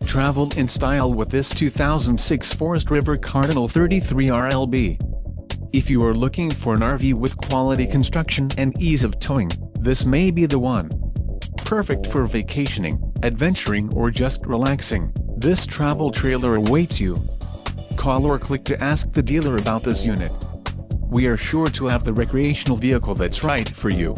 Travel in style with this 2006 Forest River Cardinal 33 RLB. If you are looking for an RV with quality construction and ease of towing, this may be the one. Perfect for vacationing, adventuring or just relaxing, this travel trailer awaits you. Call or click to ask the dealer about this unit. We are sure to have the recreational vehicle that's right for you.